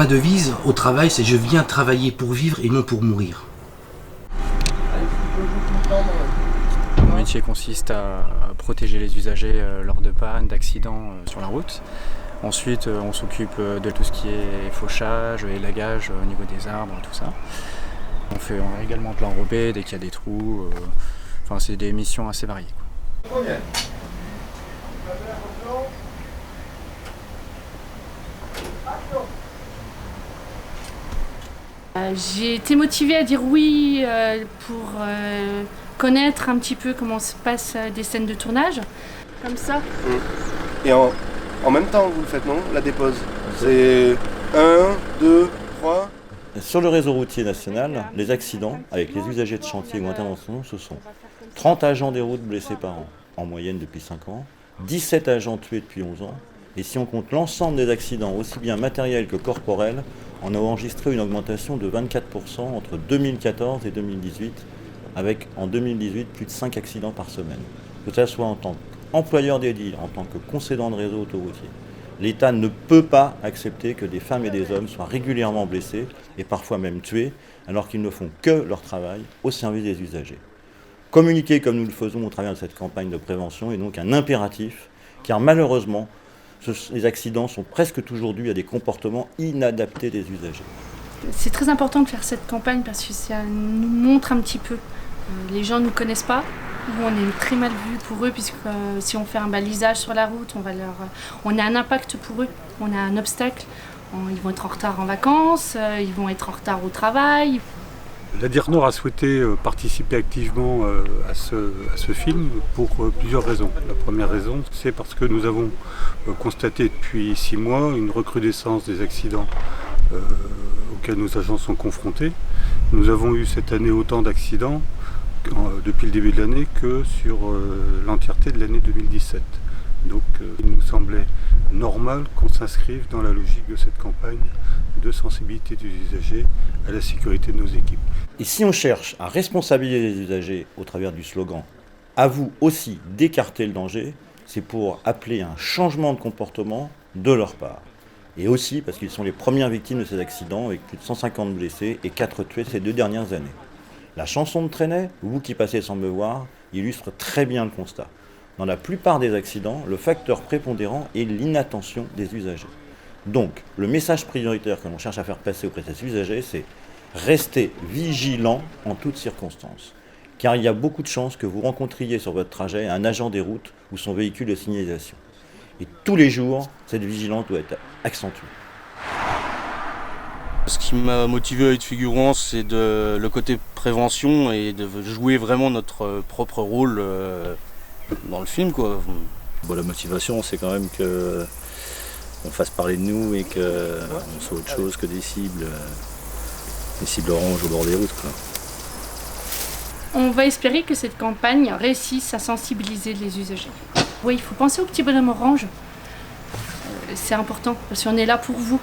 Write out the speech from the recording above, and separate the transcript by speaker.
Speaker 1: ma devise au travail, c'est je viens travailler pour vivre et non pour mourir.
Speaker 2: Mon métier consiste à protéger les usagers lors de pannes, d'accidents sur la route. Ensuite, on s'occupe de tout ce qui est fauchage, élagage au niveau des arbres, tout ça. On fait également de l'enrobé dès qu'il y a des trous. Enfin, c'est des missions assez variées, quoi.
Speaker 3: J'ai été motivée à dire oui pour connaître un petit peu comment se passent des scènes de tournage, comme ça.
Speaker 4: Et en même temps, vous le faites, non? La dépose. C'est 1, 2, 3.
Speaker 5: Sur le réseau routier national, les accidents avec les usagers de chantier ou intervention, ce sont 30 agents des routes blessés par an, en moyenne depuis 5 ans, 17 agents tués depuis 11 ans, et si on compte l'ensemble des accidents, aussi bien matériels que corporels, on a enregistré une augmentation de 24% entre 2014 et 2018, avec en 2018 plus de 5 accidents par semaine. Que ce soit en tant qu'employeur dédié, en tant que concédant de réseau autoroutier. L'État ne peut pas accepter que des femmes et des hommes soient régulièrement blessés et parfois même tués, alors qu'ils ne font que leur travail au service des usagers. Communiquer comme nous le faisons au travers de cette campagne de prévention est donc un impératif, car malheureusement, les accidents sont presque toujours dus à des comportements inadaptés des usagers.
Speaker 3: C'est très important de faire cette campagne parce que ça nous montre un petit peu. Les gens ne nous connaissent pas, on est très mal vu pour eux puisque si on fait un balisage sur la route, on a un impact pour eux, on a un obstacle. Ils vont être en retard en vacances, ils vont être en retard au travail.
Speaker 6: La DIR Nord a souhaité participer activement à ce film pour plusieurs raisons. La première raison, c'est parce que nous avons constaté depuis 6 mois une recrudescence des accidents auxquels nos agents sont confrontés. Nous avons eu cette année autant d'accidents depuis le début de l'année que sur l'entièreté de l'année 2017. Donc il nous semblait normal qu'on s'inscrive dans la logique de cette campagne de sensibilité des usagers à la sécurité de nos équipes.
Speaker 5: Et si on cherche à responsabiliser les usagers au travers du slogan « À vous aussi d'écarter le danger », c'est pour appeler un changement de comportement de leur part. Et aussi parce qu'ils sont les premières victimes de ces accidents avec plus de 150 blessés et 4 tués ces 2 dernières années. La chanson de Trenet, « Vous qui passez sans me voir », illustre très bien le constat. Dans la plupart des accidents, le facteur prépondérant est l'inattention des usagers. Donc, le message prioritaire que l'on cherche à faire passer auprès de ces usagers, c'est rester vigilant en toutes circonstances. Car il y a beaucoup de chances que vous rencontriez sur votre trajet un agent des routes ou son véhicule de signalisation. Et tous les jours, cette vigilance doit être accentuée.
Speaker 7: Ce qui m'a motivé à être figurant, c'est le côté prévention et de jouer vraiment notre propre rôle dans le film, quoi.
Speaker 8: Bon, la motivation, c'est quand même qu'on fasse parler de nous et qu'on soit autre chose que des cibles oranges au bord des routes, quoi.
Speaker 3: On va espérer que cette campagne réussisse à sensibiliser les usagers. Oui, il faut penser au petit bonhomme orange. C'est important parce qu'on est là pour vous.